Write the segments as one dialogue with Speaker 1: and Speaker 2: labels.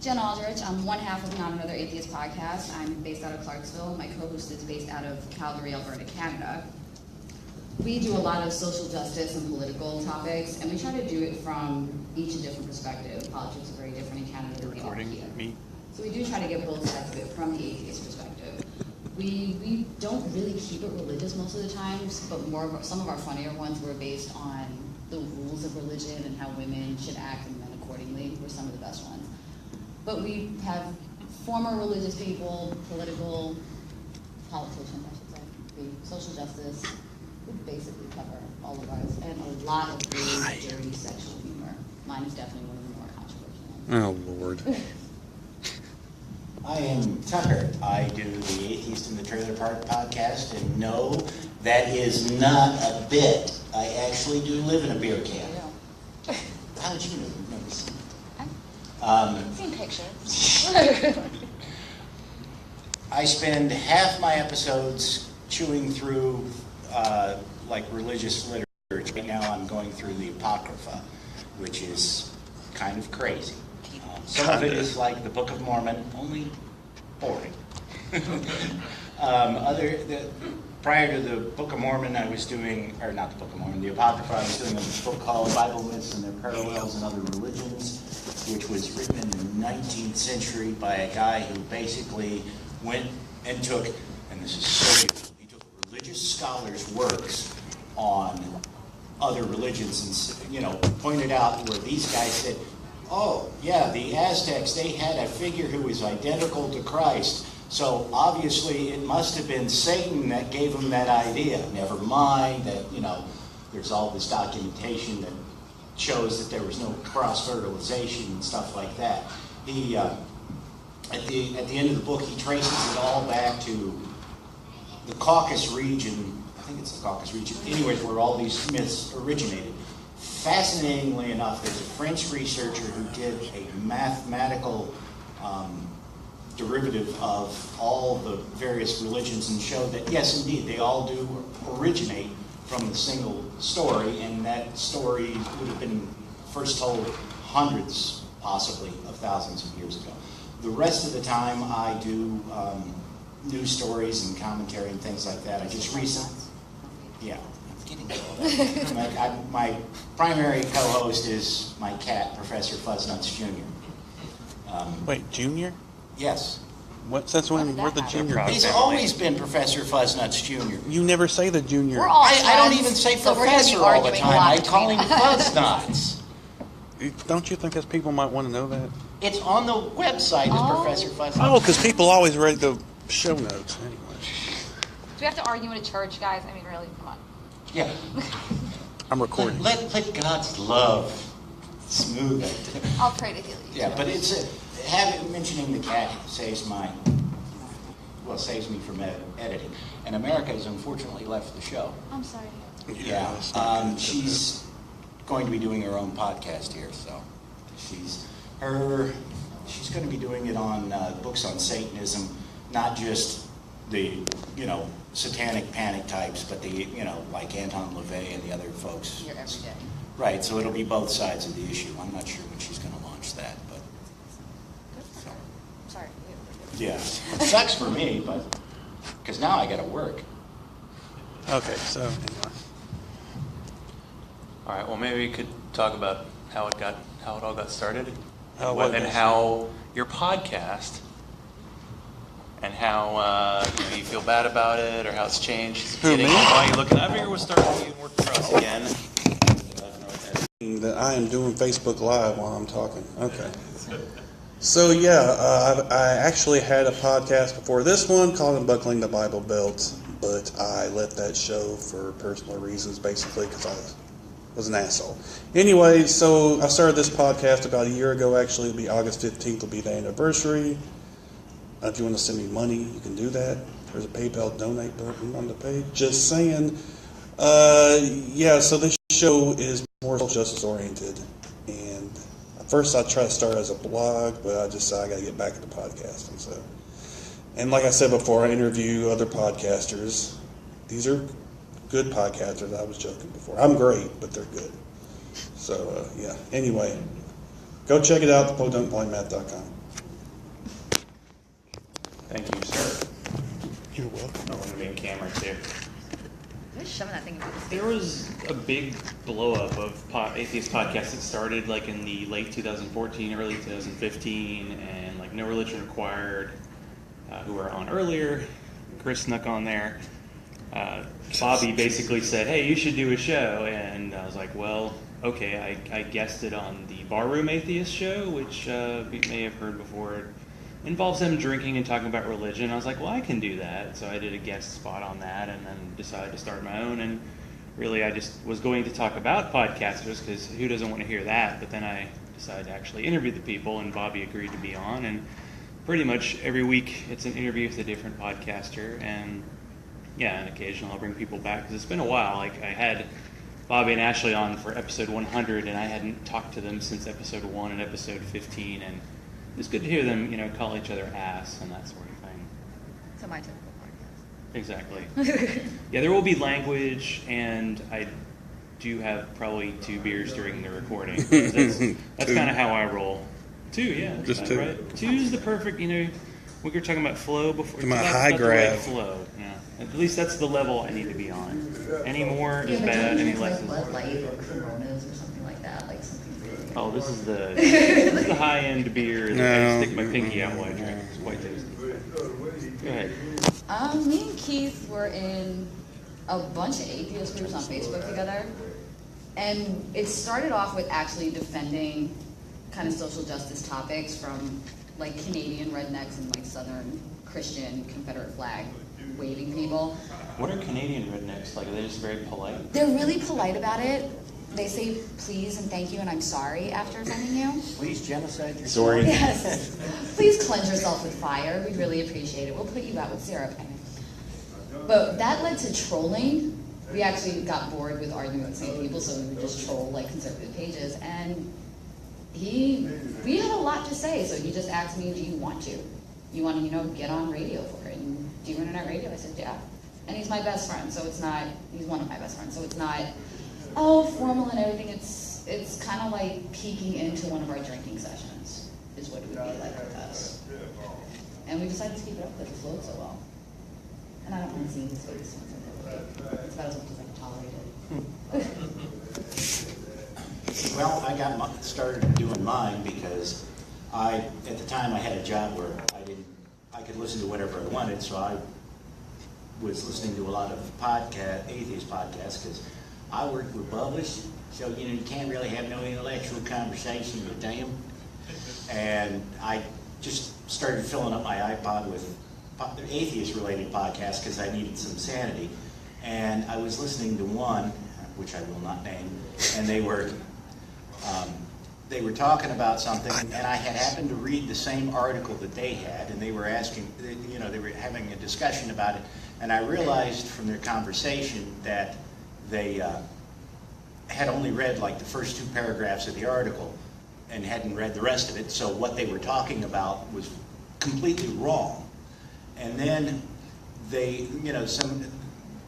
Speaker 1: Jen Aldrich. I'm one half of Not Another Atheist podcast. I'm based out of Clarksville. My co-host is based out of Calgary, Alberta, Canada. We do a lot of social justice and political topics, and we try to do it from each a different perspective. Politics are very different in Canada than they are here. So we do try to get both sides of it from the atheist perspective. We don't really keep it religious most of the times, but some of our funnier ones were based on the rules of religion and how women should act and men accordingly were some of the best ones. But we have former religious people, politicians, I should say, social justice. We basically cover all of ours, and a lot of really dirty sexual humor. Mine is definitely one of the more controversial ones.
Speaker 2: Oh, Lord.
Speaker 3: I am Tucker. I do the Atheist in the Trailer Park podcast, and no, that is not a bit. I actually do live in a beer can. How did you know? You've never seen it.
Speaker 1: I've seen pictures.
Speaker 3: I spend half my episodes chewing through like religious literature. Right now I'm going through the Apocrypha, which is kind of crazy. Some of it is like the Book of Mormon, only boring. Prior to the Book of Mormon, I was doing, or not the Book of Mormon, the Apocrypha, I was doing a book called Bible Myths and Their Parallels in Other Religions, which was written in the 19th century by a guy who basically went and took, and this is so beautiful, he took religious scholars' works on other religions and, pointed out where these guys said, oh, yeah, the Aztecs, they had a figure who was identical to Christ. So obviously it must have been Satan that gave them that idea. Never mind that, there's all this documentation that shows that there was no cross-fertilization and stuff like that. He, at the end of the book, he traces it all back to the Caucasus region. I think it's the Caucasus region. Anyways, where all these myths originated. Fascinatingly enough, there's a French researcher who did a mathematical derivative of all the various religions and showed that, yes, indeed, they all do originate from the single story, and that story would have been first told hundreds, possibly, of thousands of years ago. The rest of the time, I do news stories and commentary and things like that. I just recently, my primary co-host is my cat, Professor Fuzznuts Jr.
Speaker 2: Wait, Junior?
Speaker 3: Yes.
Speaker 2: What? Since when? Where's the Junior?
Speaker 3: He's always been Professor Fuzznuts Jr.
Speaker 2: You never say the Junior.
Speaker 1: We're all
Speaker 3: I don't even say
Speaker 1: so
Speaker 3: Professor all the time. I call him Fuzznuts.
Speaker 2: Don't you think as people might want to know that?
Speaker 3: It's on the website as Professor Fuzznuts.
Speaker 2: Oh, because people always read the show notes. Anyway.
Speaker 4: Do we have to argue in a church, guys? I mean, really, come on.
Speaker 3: Yeah.
Speaker 2: I'm recording.
Speaker 3: Let God's love smooth it.
Speaker 4: I'll pray to heal you.
Speaker 3: Yeah, but it's mentioning the cat saves me from editing. And America has unfortunately left the show.
Speaker 4: I'm sorry.
Speaker 3: Yeah. She's going to be doing her own podcast here, so she's going to be doing it on books on Satanism, not just the satanic panic types, but the like Anton LaVey and the other folks.
Speaker 1: You're every day.
Speaker 3: Right, so it'll be both sides of the issue. I'm not sure when she's going to launch that, but
Speaker 4: So. Sorry.
Speaker 3: yeah, it sucks for me, but because now I got to work.
Speaker 2: Okay, so anyway.
Speaker 5: All right. Well, maybe we could talk about how it all got started,
Speaker 2: How
Speaker 5: your podcast, and how you feel bad about it, or how it's changed.
Speaker 2: Who, me?
Speaker 5: Why are you looking? I figure we'll start working for us again.
Speaker 2: That I am doing Facebook Live while I'm talking. Okay. So yeah, I actually had a podcast before this one called Unbuckling the Bible Belt, but I let that show for personal reasons, basically because I was an asshole. Anyway, so I started this podcast about a year ago. Actually, it'll be August 15th will be the anniversary. If you want to send me money, you can do that. There's a PayPal donate button on the page. Just saying. So this show is more justice oriented, and at first I tried to start as a blog, but I just said I got to get back into podcasting. And like I said before, I interview other podcasters. These are good podcasters. I was joking before. I'm great, but they're good. So Anyway, go check it out. thepodunkblindmath.com.
Speaker 5: Thank you, sir.
Speaker 2: You're welcome.
Speaker 5: Oh, we're gonna be in camera too.
Speaker 4: You're shoving that thing in my face.
Speaker 5: There was a big blow up of atheist podcasts that started like in the late 2014, early 2015, and like No Religion Required, who were on earlier. Chris snuck on there. Bobby basically said, "Hey, you should do a show," and I was like, "Well, okay." I guested on the Barroom Atheist show, which you may have heard before. It involves them drinking and talking about religion. I was like, "Well, I can do that." So I did a guest spot on that, and then decided to start my own. And really, I just was going to talk about podcasters because who doesn't want to hear that? But then I decided to actually interview the people, and Bobby agreed to be on. And pretty much every week, it's an interview with a different podcaster, and yeah, and occasionally I'll bring people back because it's been a while. Like I had Bobby and Ashley on for episode 100, and I hadn't talked to them since episode 1 and episode 15, and it was good to hear them, call each other ass and that sort of thing.
Speaker 4: So my typical podcast.
Speaker 5: Exactly. Yeah, there will be language, and I do have probably 2 beers during the recording. That's kind of how I roll. 2, yeah.
Speaker 2: Just 2.
Speaker 5: Right? 2 is the perfect, we were talking about flow before.
Speaker 2: My
Speaker 5: It's
Speaker 2: high
Speaker 5: about the right
Speaker 2: grab.
Speaker 5: flow, yeah. At least that's the level I need to be on. Any more
Speaker 1: Yeah,
Speaker 5: is
Speaker 1: but
Speaker 5: bad,
Speaker 1: don't you
Speaker 5: any
Speaker 1: have,
Speaker 5: less is
Speaker 1: like Bud Light or Coronas or something like that, like something really.
Speaker 5: Oh, this is the high-end beer that
Speaker 2: No.
Speaker 5: I stick my pinky out while I drink. It's quite tasty. Go ahead.
Speaker 1: Me and Keith were in a bunch of atheist groups on Facebook together, and it started off with actually defending kind of social justice topics from like Canadian rednecks and like Southern Christian Confederate flag waving people.
Speaker 5: What are Canadian rednecks like? Are they just very polite?
Speaker 1: They're really polite about it. They say please and thank you and I'm sorry after offending you.
Speaker 3: Please genocide yourself.
Speaker 5: Sorry.
Speaker 1: Yes. Please cleanse yourself with fire. We'd really appreciate it. We'll put you out with syrup. But that led to trolling. We actually got bored with arguing with the same people, so we would just troll like conservative pages. And we had a lot to say, so he just asked me, do you want to? You want to, get on radio for it? And do internet radio? I said, yeah. And he's my best friend, so it's not, he's one of my best friends, so it's not, formal and everything. It's kind of like peeking into one of our drinking sessions, is what it would be like with us. And we decided to keep it up because it flowed so well. And I don't mind seeing his face once I go away. It's about as much as I can tolerate it.
Speaker 3: Well, I got started doing mine because at the time I had a job where I could listen to whatever I wanted, so I was listening to a lot of atheist podcasts because I worked with Bubba's, so you can't really have no intellectual conversation with them. And I just started filling up my iPod with atheist-related podcasts because I needed some sanity. And I was listening to one, which I will not name, and they were talking about something, and I had happened to read the same article that they had, and they were asking, they were having a discussion about it, and I realized from their conversation that they had only read like the first 2 paragraphs of the article and hadn't read the rest of it, so what they were talking about was completely wrong. And then they,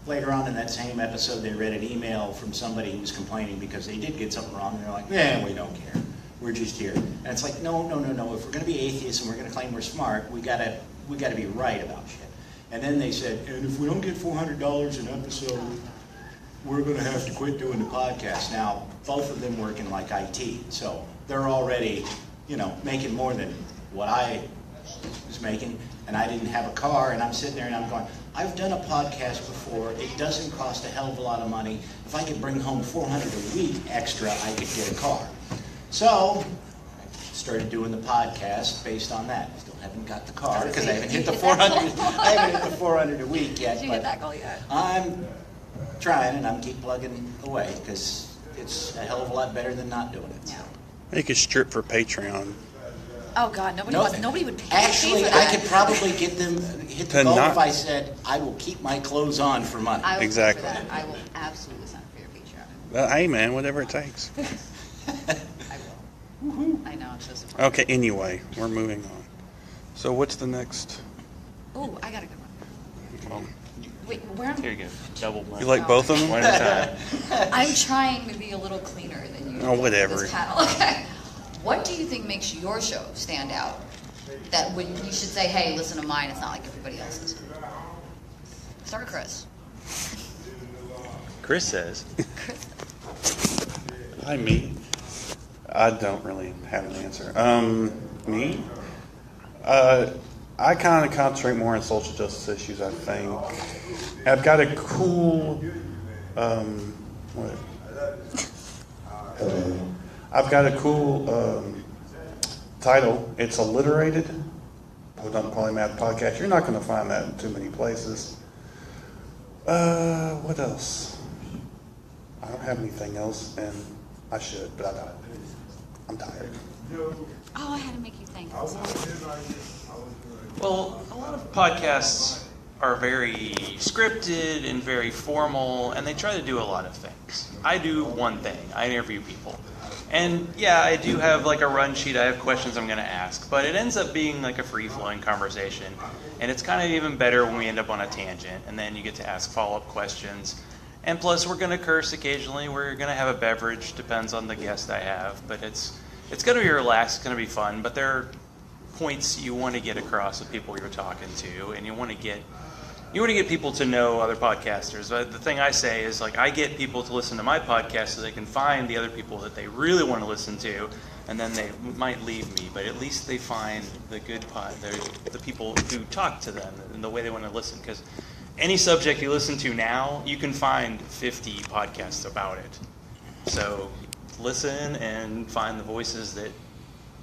Speaker 3: later on in that same episode, they read an email from somebody who was complaining because they did get something wrong, and they're like, we don't care. We're just here. And it's like, no. If we're going to be atheists and we're going to claim we're smart, we got to be right about shit. And then they said, and if we don't get $400 an episode, we're going to have to quit doing the podcast. Now, both of them work in like IT, so they're already, making more than what I was making, and I didn't have a car, and I'm sitting there and I'm going, I've done a podcast before. It doesn't cost a hell of a lot of money. If I could bring home $400 a week extra, I could get a car. So I started doing the podcast based on that. I still haven't got the car because I haven't hit the 400. I haven't hit the 400 a week yet.
Speaker 4: Did you hit that goal yet?
Speaker 3: I'm trying, and I'm keep plugging away because it's a hell of a lot better than not doing it. So.
Speaker 2: Make a strip for Patreon.
Speaker 4: Oh God, nobody would pay
Speaker 3: Actually,
Speaker 4: for
Speaker 3: I
Speaker 4: that.
Speaker 3: could probably get them hit the
Speaker 2: To
Speaker 3: goal
Speaker 2: not-
Speaker 3: if I said I will keep my clothes on for money.
Speaker 1: I will
Speaker 2: Exactly.
Speaker 1: sign for that. I will absolutely sign for your Patreon.
Speaker 2: Well, hey, man, whatever it takes.
Speaker 1: I will. I know, I'm so surprised.
Speaker 2: Okay, anyway, we're moving on. So what's the next?
Speaker 4: Oh, I got a good one.
Speaker 5: Well,
Speaker 4: Wait, where am
Speaker 5: here you go. Double blend.
Speaker 2: You like both of them?
Speaker 5: One at a time.
Speaker 1: I'm trying to be a little cleaner than you.
Speaker 2: Oh, whatever.
Speaker 1: This panel. Okay. What do you think makes your show stand out that would you should say, hey, listen to mine. It's not like everybody else's. Start with Chris.
Speaker 5: Chris says.
Speaker 2: Hi, me. I don't really have an answer. Me? I kind of concentrate more on social justice issues, I think. I've got a cool, I've got a cool title. It's alliterated. Podunk Polymath Podcast. You're not going to find that in too many places. What else? I don't have anything else, and I should, but I don't. I'm tired.
Speaker 1: Oh, I had to make you think.
Speaker 5: Well, a lot of podcasts are very scripted and very formal, and they try to do a lot of things. I do one thing. I interview people. And yeah, I do have like a run sheet. I have questions I'm going to ask, but it ends up being like a free-flowing conversation. And it's kind of even better when we end up on a tangent, and then you get to ask follow-up questions. And plus, we're going to curse occasionally. We're going to have a beverage, depends on the guest I have. But it's going to be relaxed, it's going to be fun. But there are points you want to get across with people you're talking to, and you want to get people to know other podcasters. But the thing I say is, like, I get people to listen to my podcast so they can find the other people that they really want to listen to, and then they might leave me, but at least they find the good the people who talk to them and the way they want to listen. Because any subject you listen to now, you can find 50 podcasts about it. So listen and find the voices that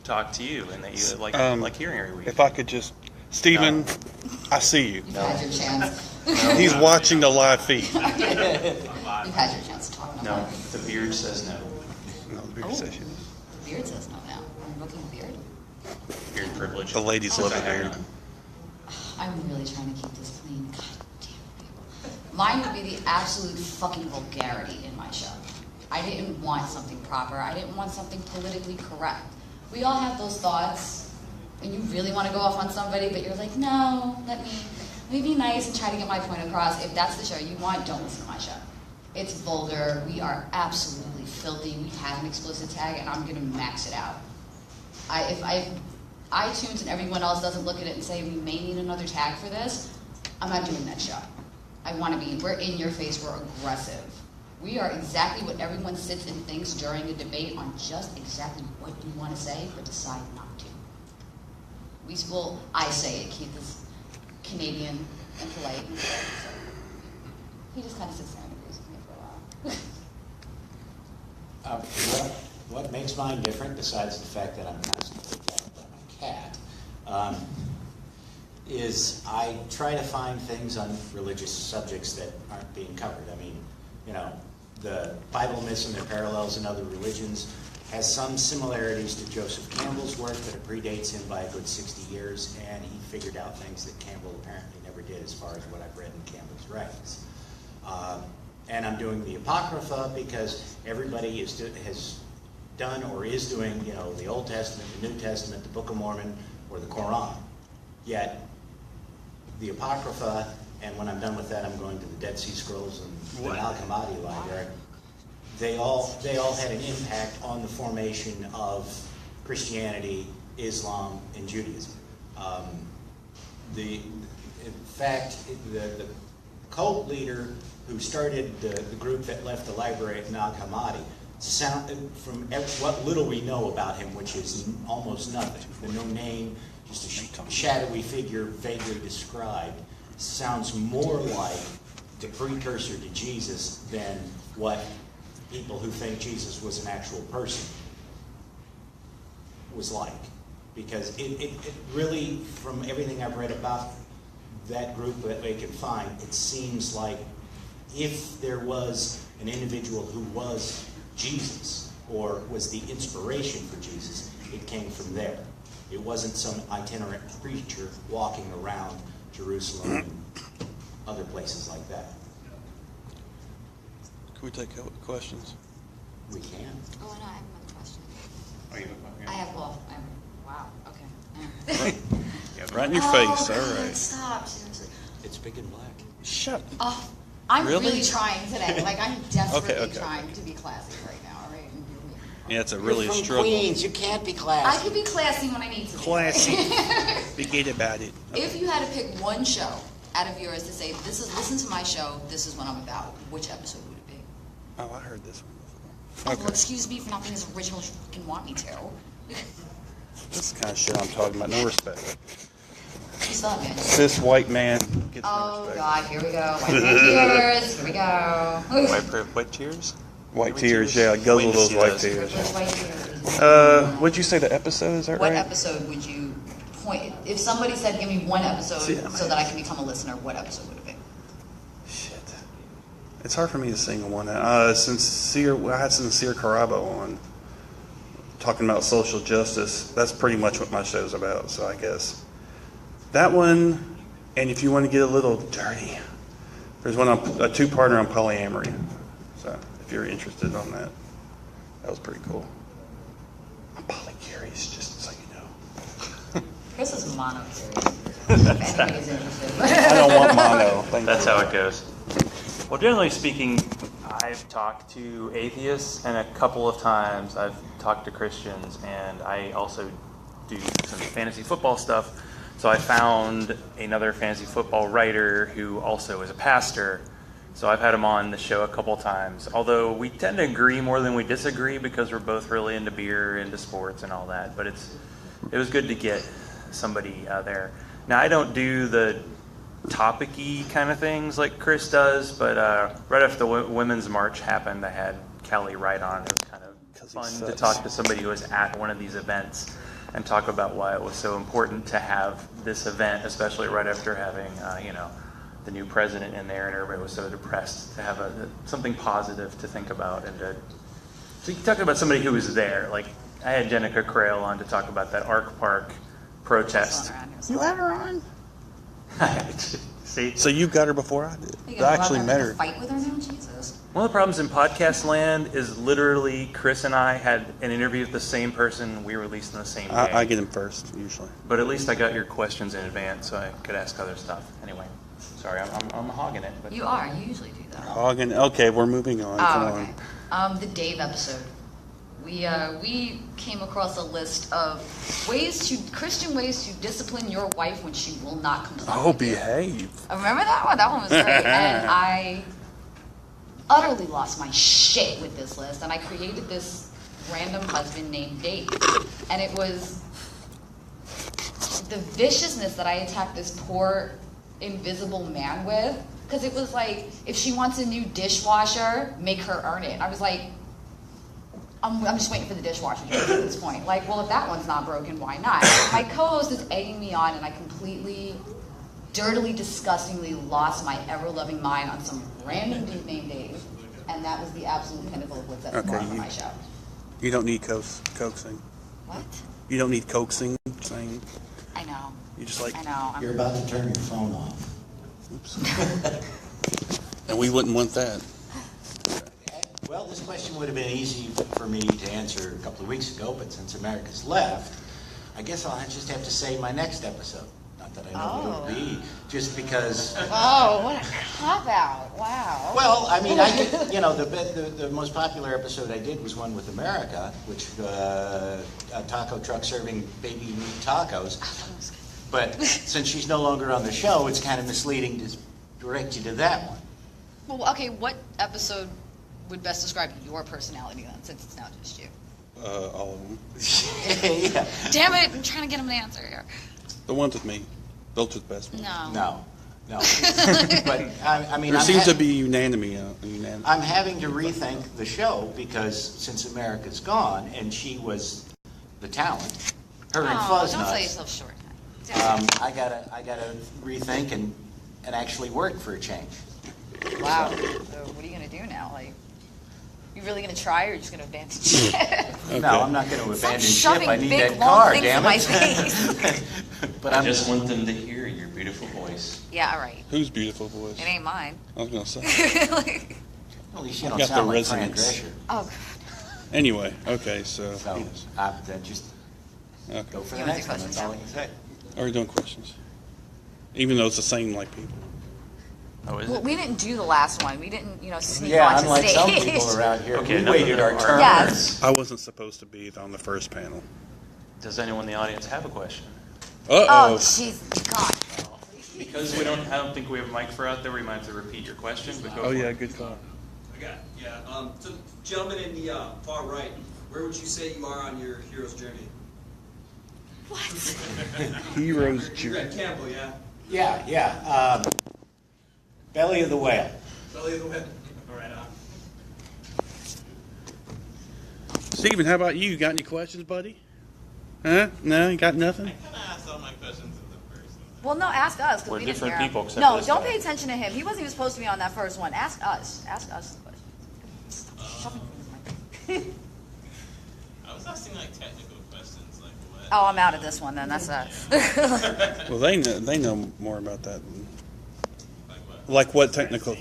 Speaker 5: talk to you and that you like hearing every week.
Speaker 2: If I could just, Stephen, I see you.
Speaker 1: You've had your chance.
Speaker 2: He's watching the live feed.
Speaker 1: You've had your chance to talk.
Speaker 5: No, the beard says no.
Speaker 2: No, the beard says yes.
Speaker 1: Beard says no now. I'm looking at beard.
Speaker 5: Beard privilege.
Speaker 2: The ladies love a beard.
Speaker 1: I'm really trying to keep this clean. God damn it. Mine would be the absolute fucking vulgarity in my show. I didn't want something proper. I didn't want something politically correct. We all have those thoughts, and you really want to go off on somebody, but you're like, no, let me be nice and try to get my point across. If that's the show you want, don't listen to my show. It's vulgar. We are absolutely filthy. We have an explicit tag, and I'm going to max it out. If iTunes and everyone else doesn't look at it and say, we may need another tag for this, I'm not doing that show. We're in your face, we're aggressive. We are exactly what everyone sits and thinks during a debate on just exactly what you want to say, but decide not to. I say it, Keith is Canadian and polite and so he just kind of sits there and agrees with me for a while.
Speaker 3: What makes mine different, besides the fact that I'm constantly attacked by my cat, is I try to find things on religious subjects that aren't being covered. I mean, you know, the Bible myths and their parallels in other religions has some similarities to Joseph Campbell's work, but it predates him by a good 60 years, and he figured out things that Campbell apparently never did as far as what I've read in Campbell's writings. And I'm doing the Apocrypha because everybody has done or is doing, you know, the Old Testament, the New Testament, the Book of Mormon, or the Quran. Yet, the Apocrypha, and when I'm done with that, I'm going to the Dead Sea Scrolls and the Nag Hammadi Library. They all had an impact on the formation of Christianity, Islam, and Judaism. In fact, the cult leader who started the group that left the library at Nag Hammadi, from what little we know about him, which is almost nothing, no name, just a shadowy figure vaguely described, sounds more like the precursor to Jesus than what people who think Jesus was an actual person was like. Because it really, from everything I've read about that group that they can find, it seems like if there was an individual who was Jesus or was the inspiration for Jesus, it came from there. It wasn't some itinerant preacher walking around Jerusalem and other places like that.
Speaker 2: Can we take questions?
Speaker 3: We can.
Speaker 1: Oh, and I have another question.
Speaker 5: Oh, you
Speaker 1: Wow, okay.
Speaker 2: Right in your face, all right.
Speaker 1: Stop, seriously.
Speaker 3: It's big and black.
Speaker 2: Shut.
Speaker 1: Oh, I'm
Speaker 2: Really?
Speaker 1: really trying today. Like, I'm desperately
Speaker 2: Okay.
Speaker 1: trying to be classy right now, all right?
Speaker 2: Yeah, it's a
Speaker 3: You're
Speaker 2: really a
Speaker 3: from
Speaker 2: struggle.
Speaker 3: Queens. You can't be
Speaker 1: I
Speaker 3: classy.
Speaker 1: could be classy when I need to be.
Speaker 2: Classy. Forget about it.
Speaker 1: If you had to pick one show out of yours to say, listen to my show, this is what I'm about, which episode would it be?
Speaker 2: Oh, I heard this one
Speaker 1: Oh,
Speaker 2: before.
Speaker 1: well,
Speaker 2: Okay.
Speaker 1: excuse me for not being as original as you fucking want me to.
Speaker 2: This is the kind of shit I'm talking about. No respect.
Speaker 1: You still have me.
Speaker 2: Cis white man gets no
Speaker 1: Oh,
Speaker 2: respect.
Speaker 1: God, here we go. White man tears. Here we go.
Speaker 5: White tears?
Speaker 2: White tears, yeah. Guzzle
Speaker 5: Waiting to
Speaker 2: those
Speaker 5: see
Speaker 2: white
Speaker 5: those.
Speaker 2: tears.
Speaker 1: Privileged white tears.
Speaker 2: What'd you say the episode? Is that
Speaker 1: What
Speaker 2: right?
Speaker 1: episode would you point? If somebody said, give me one episode
Speaker 2: Yeah,
Speaker 1: so that I can become a listener, what episode would it be?
Speaker 2: Shit. It's hard for me to sing one. I had Sincere Carabo on talking about social justice. That's pretty much what my show's about, so I guess. That one, and if you want to get a little dirty, there's one on a two-parter on polyamory. So if you're interested on that, that was pretty cool. I'm polycurious, just so you know.
Speaker 1: Chris is mono curious. If anybody's interested.
Speaker 2: I don't want mono. Thank
Speaker 5: That's
Speaker 2: you.
Speaker 5: how it goes. Well, generally speaking, I've talked to atheists, and a couple of times I've talked to Christians, and I also do some fantasy football stuff. So I found another fantasy football writer who also is a pastor. So I've had him on the show a couple times. Although we tend to agree more than we disagree because we're both really into beer, into sports, and all that. But it was good to get somebody there. Now I don't do the topic-y kind of things like Chris does, but right after the Women's March happened, I had Callie Wright on. It was kind of
Speaker 2: 'Cause he
Speaker 5: fun to
Speaker 2: sucks.
Speaker 5: talk to somebody who was at one of these events and talk about why it was so important to have this event, especially right after having, the new president in there and everybody was so depressed, to have something positive to think about. So you talk about somebody who was there. Like, I had Jenica Crail on to talk about that Ark Park protest.
Speaker 2: You had her on?
Speaker 5: See?
Speaker 2: So you got her before I did.
Speaker 1: You
Speaker 2: I
Speaker 1: gonna go
Speaker 2: actually
Speaker 1: out
Speaker 2: met
Speaker 1: there
Speaker 2: her.
Speaker 1: and fight with her now? Jesus.
Speaker 5: One of the problems in podcast land is literally Chris and I had an interview with the same person. We released on the same day.
Speaker 2: I get him first, usually.
Speaker 5: But at least I got your questions in advance, so I could ask other stuff. Anyway, sorry, I'm hogging it. But
Speaker 1: You are. You usually do that.
Speaker 2: Hogan. Okay, we're moving on. Come
Speaker 1: Oh, okay. The Dave episode. We came across a list of Christian ways to discipline your wife when she will not comply.
Speaker 2: Oh, behave.
Speaker 1: I remember that one. That one was great, and I utterly lost my shit with this list. And I created this random husband named Dave, and it was the viciousness that I attacked this poor invisible man with. Because it was like, if she wants a new dishwasher, make her earn it. I was like, I'm just waiting for the dishwasher to at this point. Like, well, if that one's not broken, why not? My co-host is egging me on, and I completely, dirtily, disgustingly lost my ever-loving mind on some random dude named Dave. And that was the absolute pinnacle of what's at the bar for my show.
Speaker 2: You don't need coaxing.
Speaker 1: What?
Speaker 2: You don't need coaxing. Saying
Speaker 1: I know.
Speaker 2: you just like.
Speaker 1: I know.
Speaker 3: You're about to turn your phone off.
Speaker 2: Oops. And we wouldn't want that.
Speaker 3: Well, this question would have been easy for me to answer a couple of weeks ago, but since America's left, I guess I'll just have to say my next episode. Not that I know what it will be, just because.
Speaker 1: Oh, what a cop-out. Wow.
Speaker 3: Well, I mean, the most popular episode I did was one with America, which a taco truck serving baby meat tacos. But since she's no longer on the show, it's kind of misleading to direct you to that one.
Speaker 1: Well, okay, what episode would best describe your personality then, since it's not just you?
Speaker 2: All of them.
Speaker 3: Yeah.
Speaker 1: Damn it, I'm trying to get him to answer here.
Speaker 2: The ones with me. Those are the best ones.
Speaker 1: No.
Speaker 3: No. But I mean,
Speaker 2: There seems to be unanimity.
Speaker 3: I'm having to rethink the show because since America's gone and she was the talent, her and
Speaker 1: Oh,
Speaker 3: Fuzz
Speaker 1: don't sell
Speaker 3: Nuts,
Speaker 1: yourself short.
Speaker 3: I gotta rethink and actually work for a change.
Speaker 1: Wow. So what are you going to do now? Like, you really going to try, or are you just going to abandon ship?
Speaker 2: Okay.
Speaker 3: No, I'm not going to
Speaker 1: Stop
Speaker 3: abandon
Speaker 1: shoving
Speaker 3: ship. I need
Speaker 1: big,
Speaker 3: that
Speaker 1: long
Speaker 3: car,
Speaker 1: things in
Speaker 3: damn
Speaker 1: my
Speaker 3: it.
Speaker 1: face.
Speaker 3: But
Speaker 5: I
Speaker 3: I'm
Speaker 5: just want them to hear your beautiful voice.
Speaker 1: Yeah, all right.
Speaker 2: Whose beautiful voice?
Speaker 1: It ain't mine.
Speaker 2: I was gonna say.
Speaker 1: Like,
Speaker 3: at least you
Speaker 2: I've
Speaker 3: don't
Speaker 2: got
Speaker 3: sound
Speaker 2: the
Speaker 3: like Fran
Speaker 2: resonance.
Speaker 3: Drescher.
Speaker 1: oh,
Speaker 2: Anyway, okay, so
Speaker 3: So
Speaker 2: yes.
Speaker 3: then just
Speaker 2: Okay.
Speaker 3: go for
Speaker 1: You
Speaker 3: the
Speaker 1: wanna
Speaker 3: next
Speaker 1: do
Speaker 3: one. That's
Speaker 1: questions
Speaker 3: all
Speaker 1: now?
Speaker 3: I can say.
Speaker 2: Are we doing questions? Even though it's the same like people.
Speaker 5: Oh, is
Speaker 4: Well,
Speaker 5: it?
Speaker 4: we didn't do the last one. We didn't, sneak
Speaker 3: Yeah,
Speaker 4: onto
Speaker 3: unlike
Speaker 4: stage.
Speaker 3: some people around here,
Speaker 5: Okay,
Speaker 3: we
Speaker 5: none of
Speaker 3: waited
Speaker 5: them
Speaker 3: our
Speaker 5: are.
Speaker 3: turn.
Speaker 4: Yes.
Speaker 2: I wasn't supposed to be on the first panel.
Speaker 5: Does anyone in the audience have a question?
Speaker 4: Oh,
Speaker 2: Uh-oh.
Speaker 4: jeez, God.
Speaker 5: Because I don't think we have a mic for out there, we might have to repeat your question, but go
Speaker 2: Oh,
Speaker 5: for
Speaker 2: yeah,
Speaker 5: it.
Speaker 2: good call.
Speaker 6: I got it, yeah. So, gentlemen in the far right, where would you say you are on your hero's journey?
Speaker 2: Heroes
Speaker 6: You're
Speaker 2: Journey.
Speaker 6: at Campbell, yeah?
Speaker 3: Yeah. Belly of the whale.
Speaker 6: Belly of the whale. All right,
Speaker 2: Steven, how about you? Got any questions, buddy? Huh? No, you got nothing?
Speaker 7: I kind of asked all my questions in the first one.
Speaker 4: Well, no, ask us. 'Cause
Speaker 5: We're
Speaker 4: we didn't
Speaker 5: different
Speaker 4: hear him.
Speaker 5: people, except
Speaker 4: No,
Speaker 5: for this
Speaker 4: don't
Speaker 5: guy.
Speaker 4: pay attention to him. He wasn't even supposed to be on that first one. Ask us. Ask us the questions. Help me with this mic.
Speaker 7: I was asking like technical questions, like what?
Speaker 4: Oh, I'm out of this one then. That's us.
Speaker 2: Well, they know more about that.
Speaker 7: Like what?
Speaker 2: Like what technical?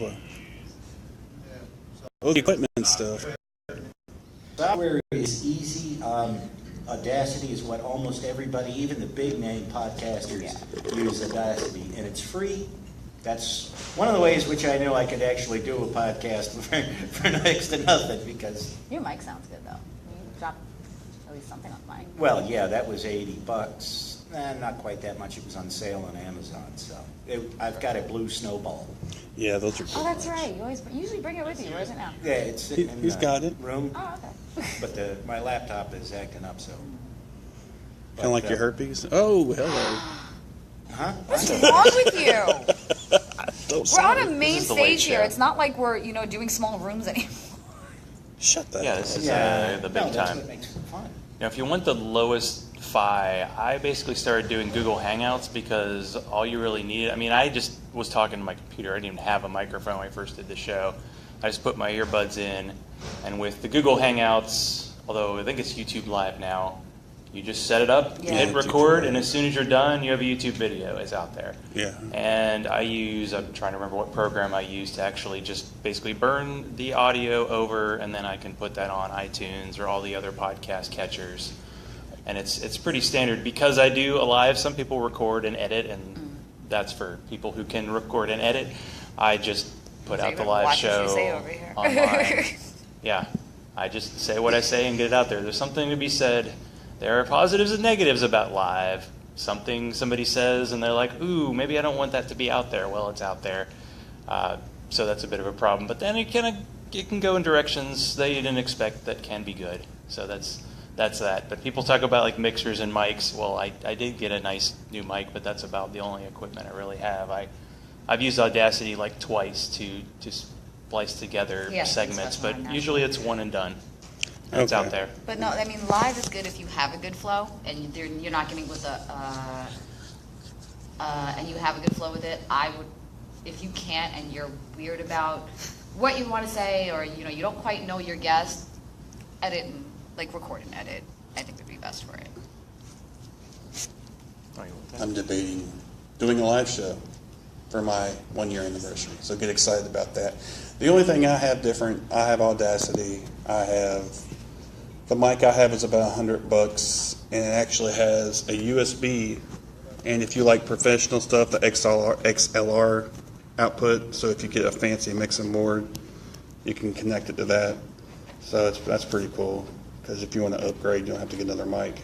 Speaker 2: Oh, the equipment stuff.
Speaker 3: Software is easy. Audacity is what almost everybody, even the big name podcasters, use Audacity, and it's free. That's one of the ways which I knew I could actually do a podcast for next to nothing because,
Speaker 4: Your mic sounds good though. You drop at least something on mine.
Speaker 3: well, yeah, that was $80. Not quite that much. It was on sale on Amazon, so I've got a blue Snowball.
Speaker 2: Yeah, those are good.
Speaker 4: Oh, that's right. You usually bring it with you. Where is it now?
Speaker 3: Yeah, it's sitting in
Speaker 2: He's
Speaker 3: the
Speaker 2: got it.
Speaker 3: room,
Speaker 4: Oh, okay.
Speaker 3: but my laptop is acting up, so.
Speaker 2: Kind of like your herpes. Oh, hello.
Speaker 3: Huh?
Speaker 4: What's wrong with you?
Speaker 2: So
Speaker 4: We're on
Speaker 2: sorry.
Speaker 4: a main
Speaker 5: This is the late
Speaker 4: stage here.
Speaker 5: show.
Speaker 4: It's not like we're, doing small rooms anymore.
Speaker 2: Shut that.
Speaker 5: Yeah,
Speaker 2: up.
Speaker 5: this is the big
Speaker 3: no, that's
Speaker 5: time.
Speaker 3: what makes it fun.
Speaker 5: Now, if you want the lowest fi, I basically started doing Google Hangouts because all you really needed, I just was talking to my computer. I didn't even have a microphone when I first did the show. I just put my earbuds in, and with the Google Hangouts, although I think it's YouTube Live now, you just set it up,
Speaker 4: Yeah.
Speaker 5: hit record, and as soon as you're done, you have a YouTube video. It's out there.
Speaker 2: Yeah.
Speaker 5: And I'm trying to remember what program I use to actually just basically burn the audio over, and then I can put that on iTunes or all the other podcast catchers. And it's pretty standard because I do a live. Some people record and edit, and that's for people who can record and edit. I just put
Speaker 4: So
Speaker 5: out
Speaker 4: you
Speaker 5: the
Speaker 4: better
Speaker 5: live
Speaker 4: watch what
Speaker 5: show
Speaker 4: you say over here.
Speaker 5: online. Yeah, I just say what I say and get it out there. There's something to be said. There are positives and negatives about live. Something somebody says and they're like, ooh, maybe I don't want that to be out there. Well, it's out there. So that's a bit of a problem. But then it can go in directions that you didn't expect that can be good. So that's that. But people talk about like mixers and mics. Well, I did get a nice new mic, but that's about the only equipment I really have. I've used Audacity like twice to splice together
Speaker 1: Yeah,
Speaker 5: segments,
Speaker 1: that's
Speaker 5: but
Speaker 1: fine now.
Speaker 5: usually it's one and done. It's out
Speaker 2: Okay.
Speaker 5: there.
Speaker 1: But no, live is good if you have a good flow and you're not getting with and you have a good flow with it. I would, if you can't and you're weird about what you want to say or you don't quite know your guest, edit and record and edit. I think would be best for it.
Speaker 2: I'm debating doing a live show for my 1 year anniversary. So get excited about that. The only thing I have different, I have Audacity. The mic I have is about $100, and it actually has a USB. And if you like professional stuff, the XLR output. So if you get a fancy mixing board, you can connect it to that. So that's pretty cool. Because if you want to upgrade, you don't have to get another mic.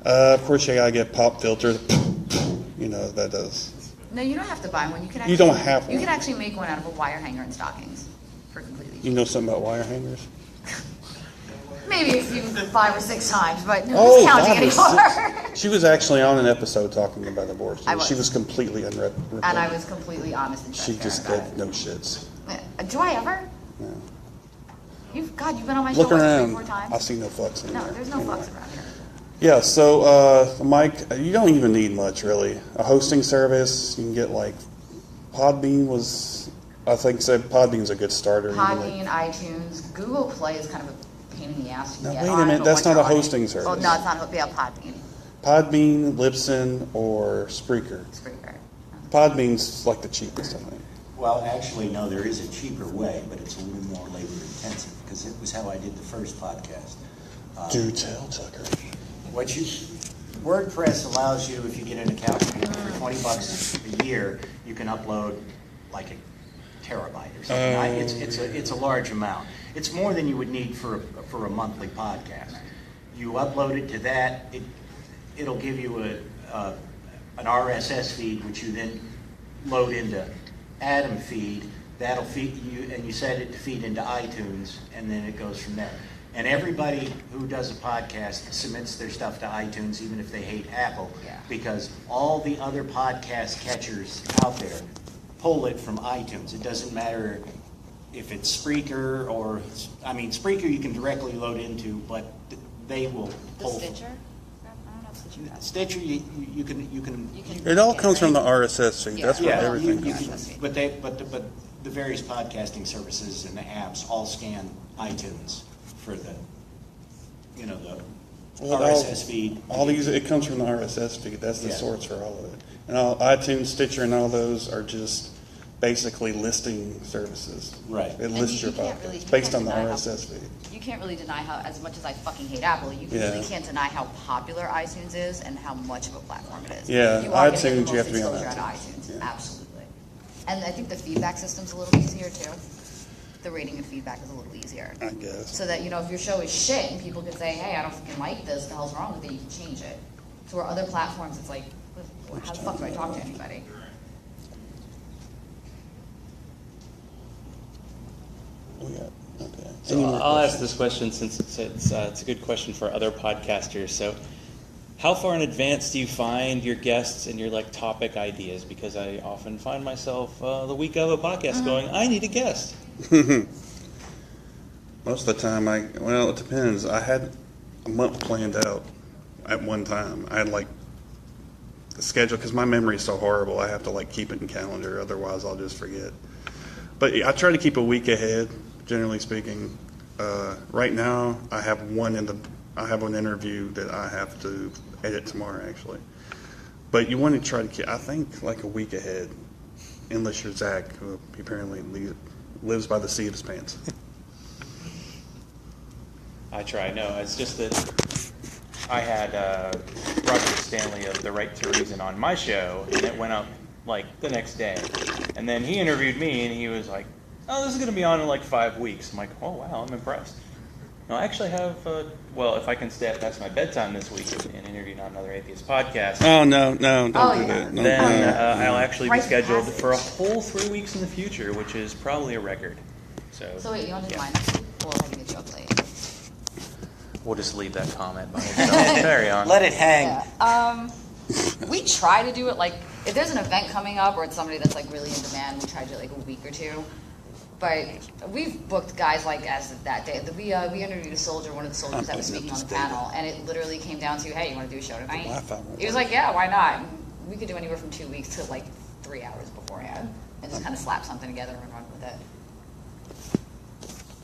Speaker 2: Of course, you gotta get pop filter. That does.
Speaker 1: No, you don't have to buy one. You can
Speaker 2: You don't have
Speaker 1: You
Speaker 2: one.
Speaker 1: can actually make one out of a wire hanger and stockings for completely cheap.
Speaker 2: You know something about wire hangers?
Speaker 1: Maybe a few 5 or 6 times, but no
Speaker 2: Oh,
Speaker 1: one's counting
Speaker 2: 5 or
Speaker 1: anymore.
Speaker 2: 6. She was actually on an episode talking about abortion.
Speaker 1: I was.
Speaker 2: She was completely unread.
Speaker 1: And I was completely honest and
Speaker 2: She
Speaker 1: transparent
Speaker 2: just
Speaker 1: about
Speaker 2: gave no shits.
Speaker 1: it. Do I ever?
Speaker 2: Yeah.
Speaker 1: You've been on my
Speaker 2: Look
Speaker 1: show like
Speaker 2: around.
Speaker 1: 3-4 times.
Speaker 2: I see no fucks in
Speaker 1: No,
Speaker 2: there.
Speaker 1: there's no fucks around here.
Speaker 2: Yeah, so the mic, you don't even need much really. A hosting service, you can get Podbean Podbean's a good starter. You can,
Speaker 1: Podbean, iTunes, Google Play is kind of a pain in the ass to
Speaker 2: Now,
Speaker 1: get
Speaker 2: wait a
Speaker 1: on,
Speaker 2: minute,
Speaker 1: but
Speaker 2: that's
Speaker 1: once
Speaker 2: not
Speaker 1: you're
Speaker 2: a
Speaker 1: on it-
Speaker 2: hosting service.
Speaker 1: Oh, no, it's not. Yeah, Podbean,
Speaker 2: Podbean, Libsyn, or Spreaker.
Speaker 1: Spreaker.
Speaker 2: Podbean's the cheapest, I think.
Speaker 3: Well, actually, no, there is a cheaper way, but it's a little more labor intensive because it was how I did the first podcast.
Speaker 2: Do tell, Tucker.
Speaker 3: WordPress allows you, if you get an account for $20 a year, you can upload like a terabyte or something. It's a large amount. It's more than you would need for a monthly podcast. You upload it to that. It'll give you an RSS feed, which you then load into Atom Feed. That'll feed you, and you set it to feed into iTunes, and then it goes from there. And everybody who does a podcast submits their stuff to iTunes, even if they hate Apple, because all the other podcast catchers out there pull it from iTunes. It doesn't matter if it's Spreaker or, Spreaker you can directly load into, but they will
Speaker 4: The
Speaker 3: pull.
Speaker 4: Stitcher? I don't know if Stitcher has it.
Speaker 3: Stitcher, you can.
Speaker 4: You can
Speaker 2: It all
Speaker 4: get
Speaker 2: comes from the
Speaker 4: right?
Speaker 2: RSS feed.
Speaker 4: Yeah.
Speaker 2: That's where
Speaker 3: Yeah,
Speaker 2: everything
Speaker 3: you
Speaker 2: comes
Speaker 3: can,
Speaker 2: from.
Speaker 3: but the various podcasting services and the apps all scan iTunes for the
Speaker 2: Well, it all-
Speaker 3: RSS feed.
Speaker 2: All these, it comes from the RSS feed. That's the
Speaker 3: Yeah.
Speaker 2: source for all of it. And all iTunes, Stitcher, and all those are just basically listing services.
Speaker 3: Right.
Speaker 2: It lists
Speaker 4: you
Speaker 2: your
Speaker 4: can't really-
Speaker 2: podcast
Speaker 4: you
Speaker 2: based
Speaker 4: can't
Speaker 2: on the
Speaker 4: deny how-
Speaker 2: RSS feed.
Speaker 4: You can't really deny how, as much as I fucking hate Apple, you
Speaker 2: Yeah.
Speaker 4: really can't deny how popular iTunes is and how much of a platform it is.
Speaker 2: Yeah,
Speaker 4: you walk in,
Speaker 2: iTunes,
Speaker 4: the
Speaker 2: you
Speaker 4: most
Speaker 2: have to be on
Speaker 4: exposure
Speaker 2: iTunes.
Speaker 4: iTunes.
Speaker 2: Yeah.
Speaker 4: Absolutely. And I think the feedback system's a little easier too. The rating and feedback is a little easier.
Speaker 2: I guess.
Speaker 4: So that, if your show is shit and people can say, hey, I don't fucking like this, the hell's wrong with it, you can change it. So where other platforms, it's like, how the fuck do I talk to anybody?
Speaker 2: Okay.
Speaker 5: So
Speaker 2: Any more
Speaker 5: I'll ask
Speaker 2: questions?
Speaker 5: this question since it's a good question for other podcasters. So, how far in advance do you find your guests and your topic ideas? Because I often find myself the week of a podcast going, I need a guest.
Speaker 2: Most of the time, it depends. I had a month planned out at one time. I had the schedule, because my memory is so horrible. I have to keep it in calendar, otherwise I'll just forget. But I try to keep a week ahead, generally speaking. Right now, I have an interview that I have to edit tomorrow, actually. But you want to try to keep, I think, a week ahead, unless you're Zach, who apparently lives by the seat of his pants.
Speaker 5: I try. No, it's just that I had Roger Stanley of The Right to Reason on my show, and it went up the next day. And then he interviewed me, and he was like, oh, this is going to be on in 5 weeks. I'm like, oh, wow, I'm impressed. No, I actually have, if I can stay past my bedtime this week and interview on another atheist podcast,
Speaker 2: Oh, no, don't
Speaker 4: Oh,
Speaker 2: do
Speaker 4: yeah.
Speaker 2: that. No,
Speaker 5: then
Speaker 2: no.
Speaker 5: I'll actually be
Speaker 4: Right
Speaker 5: scheduled
Speaker 4: passage.
Speaker 5: for a whole 3 weeks in the future, which is probably a record.
Speaker 4: So wait, you want to do
Speaker 5: yeah.
Speaker 4: mine? We'll have to get you up late.
Speaker 5: We'll just leave that comment by itself. Carry on.
Speaker 3: Let it hang.
Speaker 4: Yeah. We try to do it if there's an event coming up or it's somebody that's really in demand, we try to do it a week or two. But we've booked guys as of that day. We interviewed a soldier, one of the soldiers that was
Speaker 2: putting
Speaker 4: speaking
Speaker 2: up
Speaker 4: on the
Speaker 2: this data.
Speaker 4: panel, and it literally came down to, hey, you want to do a show tonight?
Speaker 2: Wi-Fi won't
Speaker 4: He was
Speaker 2: work.
Speaker 4: like, yeah, why not? And we could do anywhere from 2 weeks to 3 hours beforehand, and just kind of slap something together and run with it.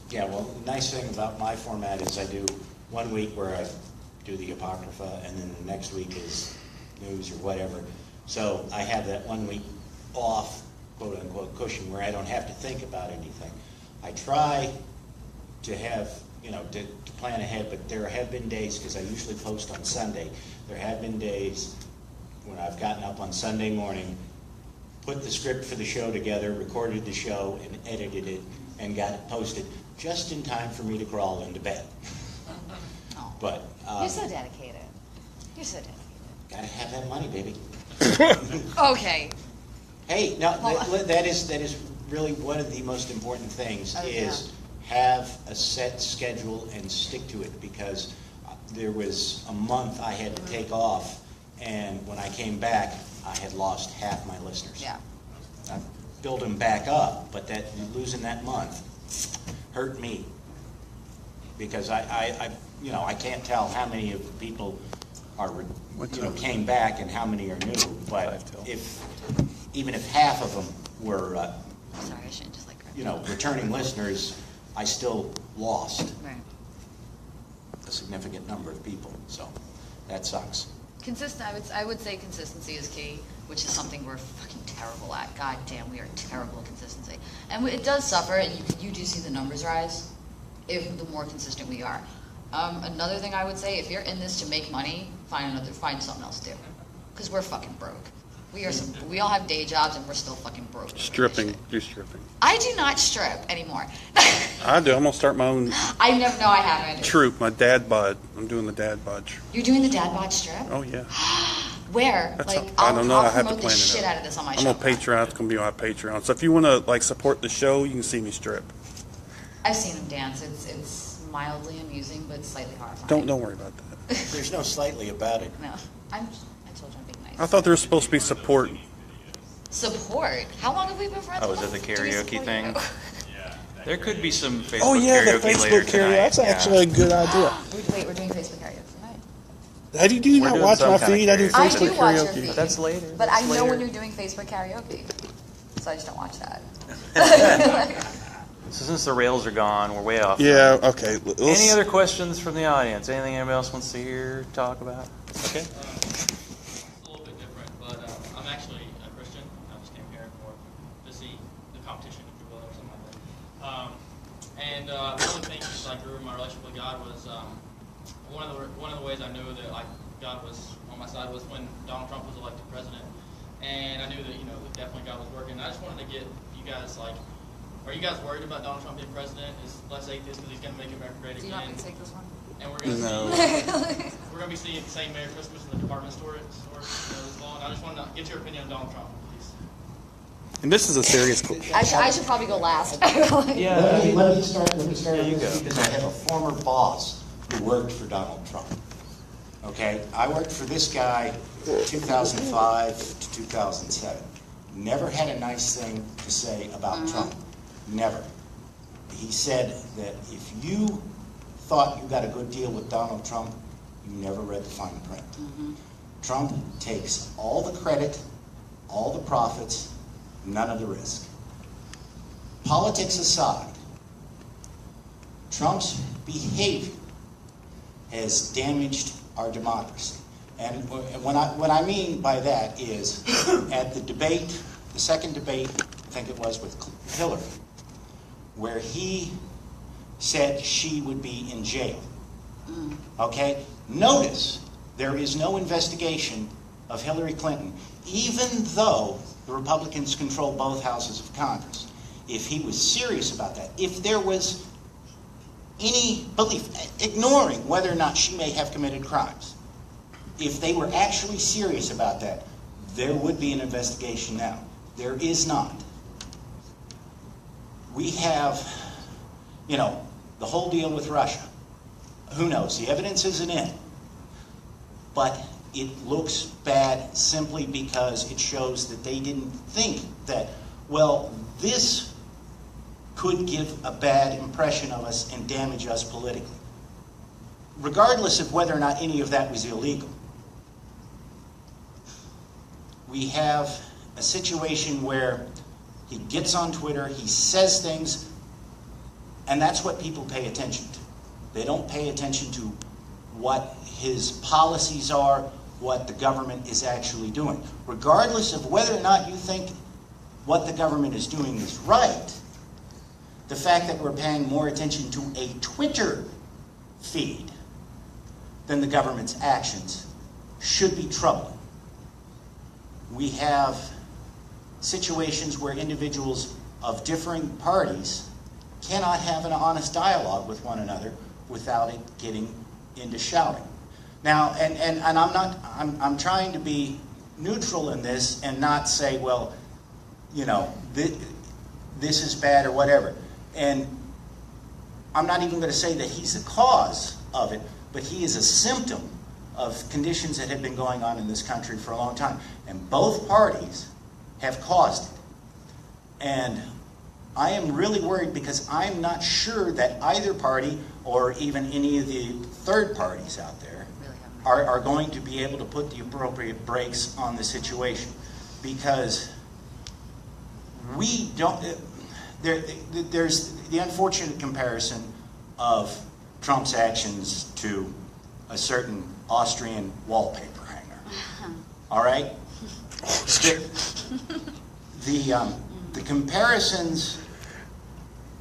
Speaker 3: Yeah, well, the nice thing about my format is I do 1 week where I do the Apocrypha, and then the next week is news or whatever. So I have that 1 week off, quote unquote, cushion where I don't have to think about anything. I try to have, to plan ahead, but there have been days, because I usually post on Sunday, there have been days when I've gotten up on Sunday morning, put the script for the show together, recorded the show, and edited it, and got it posted just in time for me to crawl into bed.
Speaker 4: Oh.
Speaker 3: But
Speaker 4: You're so dedicated. You're so dedicated.
Speaker 3: gotta have that money, baby.
Speaker 4: Okay.
Speaker 3: Hey, no,
Speaker 4: Hold on.
Speaker 3: that is really one of the most important things
Speaker 4: Oh,
Speaker 3: is have a set schedule and stick to it, because there was a month I had to take off, and when I came back, I had lost half my listeners.
Speaker 4: Yeah.
Speaker 3: I built them back up, but losing that month hurt me, because I can't tell how many of the people are came back and how many are new, but even if half of them were
Speaker 4: Sorry, I shouldn't just
Speaker 3: returning listeners, I still lost
Speaker 4: Right.
Speaker 3: a significant number of people, so that sucks.
Speaker 4: I would say consistency is key, which is something we're fucking terrible at. God damn, we are terrible at consistency. And it does suffer, and you do see the numbers rise the more consistent we are. Another thing I would say, if you're in this to make money, find something else to do. Because we're fucking broke. We all have day jobs and we're still fucking broke. over this
Speaker 2: Stripping.
Speaker 4: shit.
Speaker 2: Do stripping.
Speaker 4: I do not strip anymore.
Speaker 2: I do. I'm going to start my own
Speaker 4: I haven't.
Speaker 2: troop, my dad bod. I'm doing the dad bod.
Speaker 4: You're doing the dad bod strip?
Speaker 2: Oh, yeah.
Speaker 4: Where?
Speaker 2: That's
Speaker 4: Like,
Speaker 2: I don't know. I
Speaker 4: I'll
Speaker 2: haven't
Speaker 4: promote the
Speaker 2: planned it
Speaker 4: shit
Speaker 2: out.
Speaker 4: out of this on my
Speaker 2: I'm
Speaker 4: show.
Speaker 2: on Patreon. It's going to be on my Patreon. So if you want to like support the show, you can see me strip.
Speaker 4: I've seen him dance. It's mildly amusing, but slightly horrifying.
Speaker 2: Don't worry about that.
Speaker 3: There's no slightly about it.
Speaker 4: No, I told you I'm being nice.
Speaker 2: I thought there was supposed to be support.
Speaker 4: Support? How long have we been friends?
Speaker 8: Oh, is it the
Speaker 4: Do we
Speaker 8: karaoke
Speaker 4: support
Speaker 8: thing?
Speaker 4: you?
Speaker 8: There could be some Facebook
Speaker 2: Oh yeah, the
Speaker 8: karaoke later
Speaker 2: Facebook karaoke.
Speaker 8: tonight.
Speaker 2: That's actually a good idea.
Speaker 4: Wait, we're doing Facebook karaoke tonight.
Speaker 2: How do you
Speaker 8: We're
Speaker 2: not
Speaker 8: doing
Speaker 2: watch
Speaker 8: some
Speaker 2: my
Speaker 8: kind of
Speaker 2: feed? I do
Speaker 8: karaoke.
Speaker 4: I
Speaker 2: Facebook
Speaker 4: do watch your
Speaker 2: karaoke.
Speaker 4: feed.
Speaker 8: That's later.
Speaker 4: But I
Speaker 8: That's
Speaker 4: know
Speaker 8: later.
Speaker 4: when you're doing Facebook karaoke, so I just don't watch that.
Speaker 8: So since the rails are gone, we're way off.
Speaker 2: Yeah. Okay.
Speaker 8: Any other questions from the audience? Anything anybody else wants to hear, talk about? Okay.
Speaker 7: It's a little bit different, but I'm actually a Christian. I just came here for to see the competition, if you will, or something like that. And one of the things that I grew in my relationship with God was one of the ways I knew that like God was on my side was when Donald Trump was elected president, and I knew that that definitely God was working. I just wanted to get you guys like. Are you guys worried about Donald Trump being president? Is less atheist because he's going to make America great
Speaker 4: Do you
Speaker 7: again?
Speaker 4: want me to take this one?
Speaker 7: And we're going to
Speaker 2: No.
Speaker 7: we're going to be seeing the same Merry Christmas in the department store this fall. And I just wanted to get your opinion on Donald Trump, please.
Speaker 2: And this is a serious question.
Speaker 4: I should probably go last.
Speaker 8: Yeah.
Speaker 3: Let me start
Speaker 8: Yeah,
Speaker 3: on
Speaker 8: you
Speaker 3: this
Speaker 8: go.
Speaker 3: because I have a former boss who worked for Donald Trump. Okay, I worked for this guy 2005 to 2007. Never had a nice thing to say about Trump. Never. He said that if you thought you got a good deal with Donald Trump, you never read the fine print. Trump takes all the credit, all the profits, none of the risk. Politics aside, Trump's behavior has damaged our democracy. And what I mean by that is, at the debate, the second debate, I think it was with Hillary, where he said she would be in jail. Okay? Notice there is no investigation of Hillary Clinton, even though the Republicans control both houses of Congress. If he was serious about that, if there was any belief, ignoring whether or not she may have committed crimes, if they were actually serious about that, there would be an investigation now. There is not. We have, the whole deal with Russia. Who knows? The evidence isn't in. But it looks bad simply because it shows that they didn't think that, well, this could give a bad impression of us and damage us politically. Regardless of whether or not any of that was illegal. We have a situation where he gets on Twitter, he says things, and that's what people pay attention to. They don't pay attention to what his policies are, what the government is actually doing. Regardless of whether or not you think what the government is doing is right, the fact that we're paying more attention to a Twitter feed than the government's actions should be troubling. We have situations where individuals of differing parties cannot have an honest dialogue with one another without it getting into shouting. Now, and I'm trying to be neutral in this and not say, well, this is bad or whatever. And I'm not even going to say that he's the cause of it, but he is a symptom of conditions that have been going on in this country for a long time. And both parties have caused it. And I am really worried because I'm not sure that either party or even any of the third parties out there are going to be able to put the appropriate brakes on the situation. Because we don't... There's the unfortunate comparison of Trump's actions to a certain Austrian wallpaper hanger. All right? The comparisons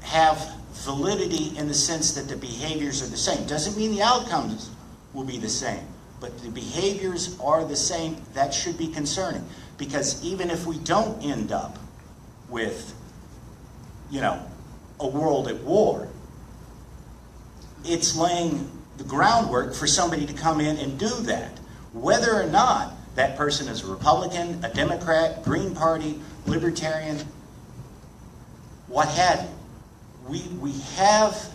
Speaker 3: have validity in the sense that the behaviors are the same. Doesn't mean the outcomes will be the same, but the behaviors are the same. That should be concerning, because even if we don't end up with, a world at war, it's laying the groundwork for somebody to come in and do that. Whether or not that person is a Republican, a Democrat, Green Party, Libertarian, what have you. We have,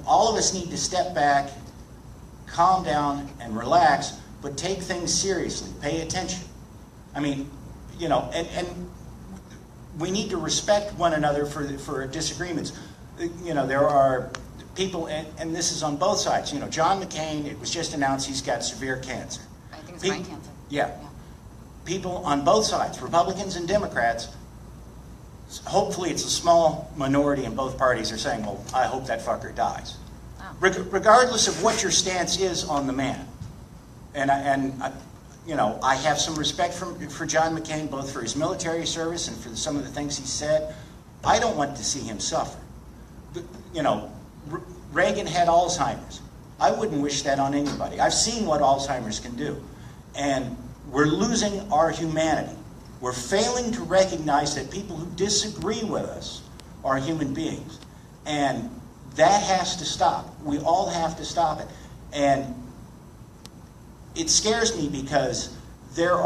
Speaker 3: all of us need to step back, calm down, and relax, but take things seriously. Pay attention. I mean, and we need to respect one another for disagreements. There are people, and this is on both sides. John McCain, it was just announced he's got severe cancer.
Speaker 4: I think it's brain cancer.
Speaker 3: Yeah. People on both sides, Republicans and Democrats, hopefully it's a small minority in both parties, are saying, well, I hope that fucker dies.
Speaker 4: Wow.
Speaker 3: Regardless of what your stance is on the man. And I have some respect for John McCain, both for his military service and for some of the things he said. I don't want to see him suffer. But, Reagan had Alzheimer's. I wouldn't wish that on anybody. I've seen what Alzheimer's can do. And we're losing our humanity. We're failing to recognize that people who disagree with us are human beings. And that has to stop. We all have to stop it. And it scares me because there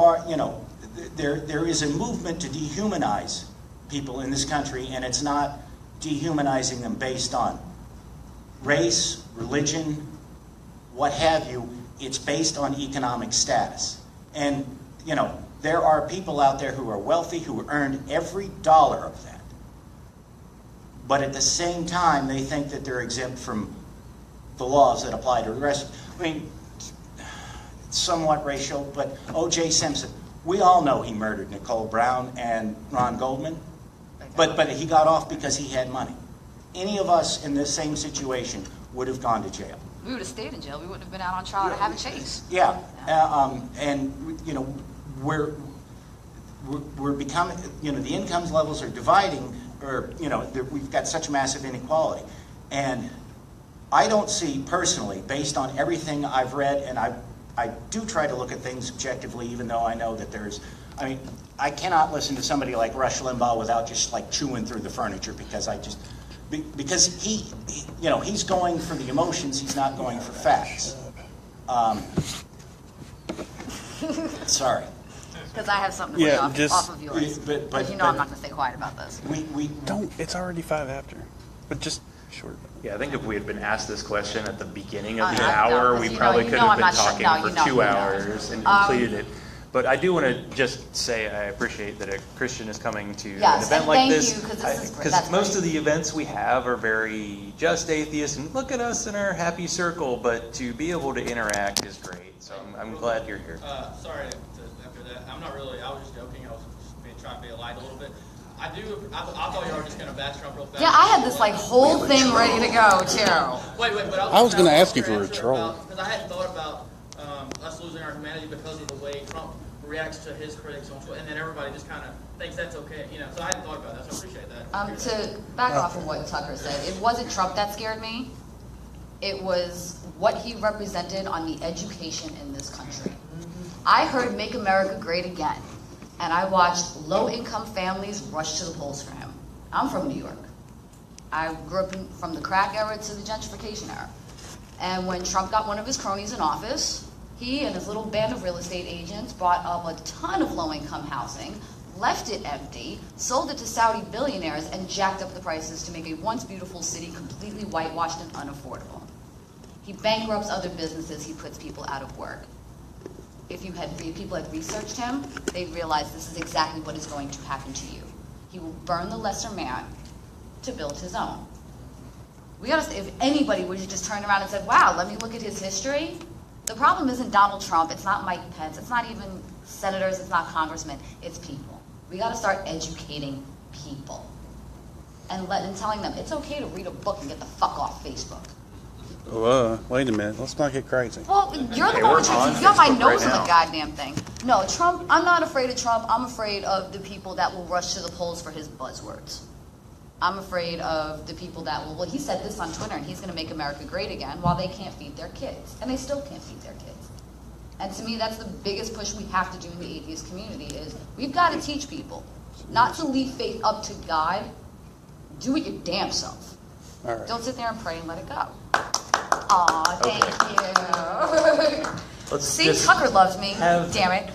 Speaker 3: is a movement to dehumanize people in this country, and it's not dehumanizing them based on race, religion, what have you. It's based on economic status. And, there are people out there who are wealthy, who earned every dollar of that. But at the same time, they think that they're exempt from the laws that apply to the rest. I mean, it's somewhat racial, but O.J. Simpson, we all know he murdered Nicole Brown and Ron Goldman, but he got off because he had money. Any of us in this same situation would have gone to jail.
Speaker 4: We would have stayed in jail. We wouldn't have been out on trial to have a chase.
Speaker 3: Yeah, and we're becoming, the income levels are dividing, or we've got such massive inequality, and I don't see personally, based on everything I've read, and I do try to look at things objectively, even though I know that I cannot listen to somebody like Rush Limbaugh without just like chewing through the furniture, because because he's going for the emotions, he's not going for facts. Sorry.
Speaker 4: Because I have something to play off of yours.
Speaker 3: But
Speaker 4: I'm not going to stay quiet about this.
Speaker 3: We
Speaker 2: Don't. It's already 5 after. But just short.
Speaker 8: Yeah, I think if we had been asked this question at the beginning of the
Speaker 4: No,
Speaker 8: hour,
Speaker 4: 'cause
Speaker 8: we
Speaker 4: you
Speaker 8: probably
Speaker 4: know
Speaker 8: could have
Speaker 4: I'm
Speaker 8: been
Speaker 4: not
Speaker 8: talking
Speaker 4: sure. No,
Speaker 8: for
Speaker 4: you know,
Speaker 8: 2
Speaker 4: you know.
Speaker 8: hours and completed it. But I do want to just say I appreciate that a Christian is coming to an
Speaker 4: Yes,
Speaker 8: event
Speaker 4: and
Speaker 8: like
Speaker 4: thank
Speaker 8: this.
Speaker 4: you, 'cause this is great.
Speaker 8: Because
Speaker 4: That's
Speaker 8: most
Speaker 4: great.
Speaker 8: of the events we have are very just atheists, and look at us in our happy circle. But to be able to interact is great. So I'm glad you're here.
Speaker 7: Sorry after that. I'm not really. I was just joking. I was just trying to be light a little bit. I thought you were just going to bash Trump real fast.
Speaker 4: Yeah, I had this whole thing ready to go too.
Speaker 7: Wait, but
Speaker 2: I was gonna ask you for a troll.
Speaker 7: Because I hadn't thought about us losing our humanity because of the way Trump reacts to his critics on Twitter, and then everybody just kind of thinks that's okay, So I hadn't thought about that, so I appreciate that.
Speaker 4: To back off from what Tucker said, it wasn't Trump that scared me. It was what he represented on the education in this country. I heard "Make America Great Again," and I watched low-income families rush to the polls for him. I'm from New York. I grew up from the crack era to the gentrification era. And when Trump got one of his cronies in office, he and his little band of real estate agents bought up a ton of low-income housing, left it empty, sold it to Saudi billionaires, and jacked up the prices to make a once beautiful city completely whitewashed and unaffordable. He bankrupts other businesses, he puts people out of work. If people had researched him, they'd realize this is exactly what is going to happen to you. He will burn the lesser man to build his own. If anybody would have just turned around and said, wow, let me look at his history. The problem isn't Donald Trump, it's not Mike Pence, it's not even senators, it's not congressmen, it's people. We got to start educating people and telling them it's okay to read a book and get the fuck off Facebook.
Speaker 2: Wait a minute. Let's not get crazy.
Speaker 4: Well, you're the
Speaker 8: Hey,
Speaker 4: one
Speaker 8: we're
Speaker 4: who's
Speaker 8: on
Speaker 4: you got my
Speaker 8: Facebook
Speaker 4: nose
Speaker 8: right
Speaker 4: on
Speaker 8: now.
Speaker 4: the goddamn thing. No, Trump, I'm not afraid of Trump. I'm afraid of the people that will rush to the polls for his buzzwords. I'm afraid of the people that will, well, he said this on Twitter and he's going to make America great again while they can't feed their kids. And they still can't feed their kids. And to me, that's the biggest push we have to do in the atheist community is we've got to teach people not to leave faith up to God. Do it your damn self.
Speaker 2: All right.
Speaker 4: Don't sit there and pray and let it go. Aw, thank you.
Speaker 8: Let's
Speaker 4: See,
Speaker 8: just
Speaker 4: Tucker loves me.
Speaker 8: have-
Speaker 4: Damn it.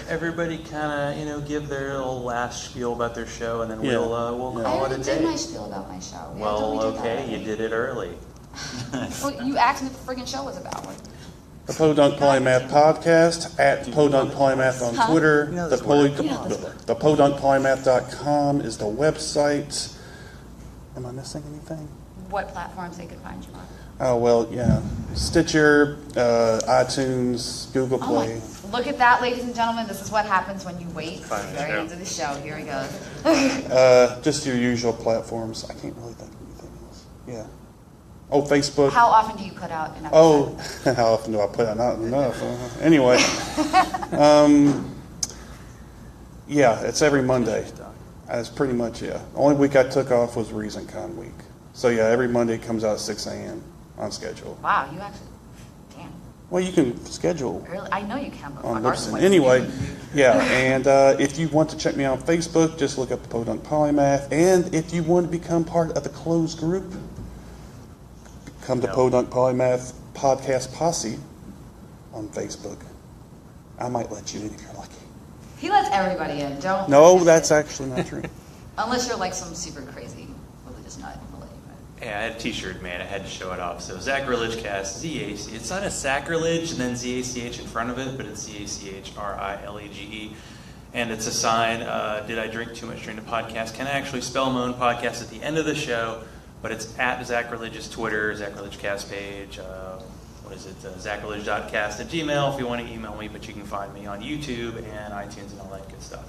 Speaker 8: everybody kind of, give their little last spiel about their show, and then
Speaker 2: Yeah.
Speaker 8: we'll
Speaker 2: Yeah.
Speaker 8: call
Speaker 4: I
Speaker 8: it a
Speaker 4: already did
Speaker 8: day.
Speaker 4: my spiel about my show. Yeah,
Speaker 8: Well,
Speaker 4: don't we do that
Speaker 8: okay, you
Speaker 4: already?
Speaker 8: did it early.
Speaker 4: Well, you asked me what the friggin' show was about.
Speaker 2: The Podunk Polymath Podcast, at Podunk Polymath on
Speaker 4: Huh?
Speaker 2: Twitter.
Speaker 8: You know
Speaker 2: The
Speaker 8: this word.
Speaker 2: the PodunkPolymath.com is the website. Am I missing anything?
Speaker 4: What platforms they could find you on?
Speaker 2: Oh, well, yeah. Stitcher, iTunes, Google
Speaker 4: Oh my,
Speaker 2: Play.
Speaker 4: look at that, ladies and gentlemen. This is what happens when you wait to the
Speaker 8: Find the
Speaker 4: very
Speaker 8: show.
Speaker 4: end of the show. Here he goes.
Speaker 2: Just your usual platforms. I can't really think of anything else. Yeah. Oh, Facebook.
Speaker 4: How often do you put out an episode?
Speaker 2: Oh, how often do I put out? Not enough. Anyway. Yeah, it's every Monday. That's pretty much, yeah. Only week I took off was ReasonCon week. So, yeah, every Monday it comes out at 6 a.m. on schedule.
Speaker 4: Wow, you actually, damn.
Speaker 2: Well, you can schedule
Speaker 4: Really? I know you can, but
Speaker 2: on
Speaker 4: fuck, ours is
Speaker 2: Libsyn.
Speaker 4: like
Speaker 2: Anyway,
Speaker 4: noon.
Speaker 2: yeah, and if you want to check me out on Facebook, just look up the Podunk Polymath. And if you want to become part of the closed group, come to
Speaker 8: No.
Speaker 2: Podunk Polymath Podcast Posse on Facebook. I might let you in if you're lucky.
Speaker 4: He lets everybody in, don't.
Speaker 2: No, that's actually not true.
Speaker 4: Unless you're like some super crazy religious nut.
Speaker 8: Yeah, I had a t-shirt, man. I had to show it off. So Sacrilege Cast, Z-A-C. It's not a sacrilege and then Z-A-C-H in front of it, but it's Z-A-C-H-R-I-L-E-G-E. And it's a sign, did I drink too much during the podcast? Can I actually spell my own podcast at the end of the show? But it's at Sacrilege's Twitter, Sacrilegecast page, sacrilege.cast@gmail if you want to email me, but you can find me on YouTube and iTunes and all that good stuff.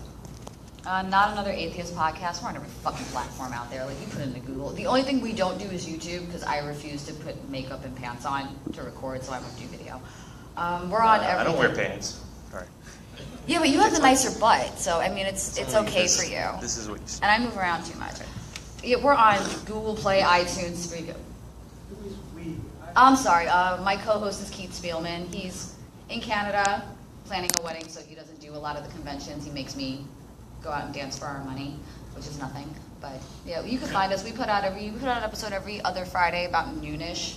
Speaker 4: Not another atheist podcast. We're on every fucking platform out there. Like, you put it into Google. The only thing we don't do is YouTube because I refuse to put makeup and pants on to record, so I won't do video. We're on everything.
Speaker 8: I don't wear pants. Sorry.
Speaker 4: Yeah, but you have the nicer butt, so I mean, it's okay for you.
Speaker 8: This is what you see.
Speaker 4: And I move around too much. Yeah, we're on Google Play, iTunes, Spreaker. I'm sorry. My co-host is Keith Spielman. He's in Canada planning a wedding, so he doesn't do a lot of the conventions. He makes me go out and dance for our money, which is nothing. But yeah, you can find us. We put out an episode every other Friday about noonish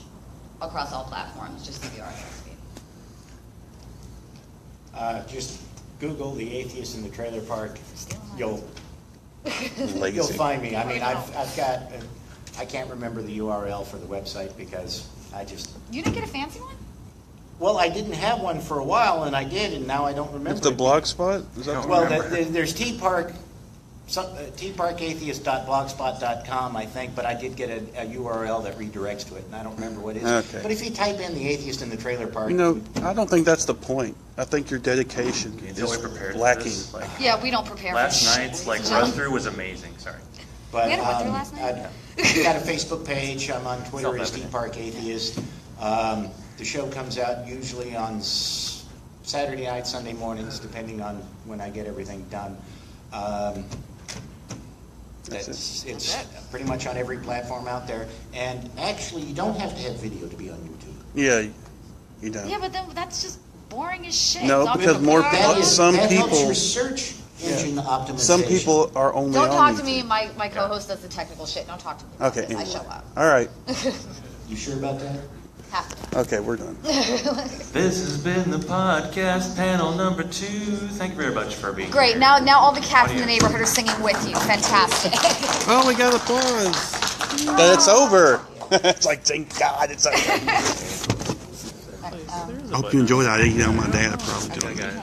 Speaker 4: across all platforms. Just give you our feed.
Speaker 3: Just Google the atheist in the trailer park.
Speaker 4: Stealing my
Speaker 3: You'll
Speaker 2: Lazy.
Speaker 3: find me. I mean, I've got. I can't remember the URL for the website because I just.
Speaker 4: You didn't get a fancy one?
Speaker 3: Well, I didn't have one for a while, and I did, and now I don't remember.
Speaker 2: It's the
Speaker 3: it.
Speaker 2: blog spot? Is that
Speaker 3: Well,
Speaker 8: remember.
Speaker 3: there's Tea Park, teaparkatheist.blogspot.com, I think, but I did get a URL that redirects to it, and I don't remember what it is.
Speaker 2: Okay.
Speaker 3: But if you type in the atheist in the trailer park,
Speaker 2: You know, I don't think that's the point. I think your dedication
Speaker 8: You feel
Speaker 2: is
Speaker 8: we prepared for
Speaker 2: lacking.
Speaker 8: this? Like,
Speaker 4: Yeah, we don't prepare
Speaker 8: last
Speaker 4: for
Speaker 8: night's
Speaker 4: shit.
Speaker 8: like run through was amazing. Sorry.
Speaker 3: but
Speaker 4: We had a run-through last night?
Speaker 3: I've got a Facebook page. I'm on Twitter as Tea
Speaker 8: Self-evident.
Speaker 3: Park Atheist. The show comes out usually on Saturday night, Sunday mornings, depending on when I get everything done. It's pretty much on every platform out there. And actually, you don't have to have video to be on YouTube.
Speaker 2: Yeah, you don't.
Speaker 4: Yeah, but then that's just boring as shit.
Speaker 2: No,
Speaker 4: It's all
Speaker 2: because
Speaker 4: about
Speaker 2: more-
Speaker 4: the-
Speaker 3: That
Speaker 2: some
Speaker 3: helps
Speaker 2: people-
Speaker 3: your search engine optimization.
Speaker 2: Some people are only
Speaker 4: Don't
Speaker 2: on
Speaker 4: talk to
Speaker 2: YouTube.
Speaker 4: me. My co-host does the technical shit. Don't talk to me.
Speaker 2: Okay,
Speaker 4: because I
Speaker 2: anyway.
Speaker 4: show up.
Speaker 2: All right.
Speaker 3: You sure about that?
Speaker 4: Have to.
Speaker 2: Okay, we're done.
Speaker 8: This has been the podcast panel number 2. Thank you very much for being
Speaker 4: Great.
Speaker 8: here.
Speaker 4: Now all the cats in the neighborhood are singing with you. Fantastic.
Speaker 2: Oh, we got applause. That it's over. It's like, thank God it's over. I hope you enjoyed that. I didn't know my dad probably
Speaker 8: I got it.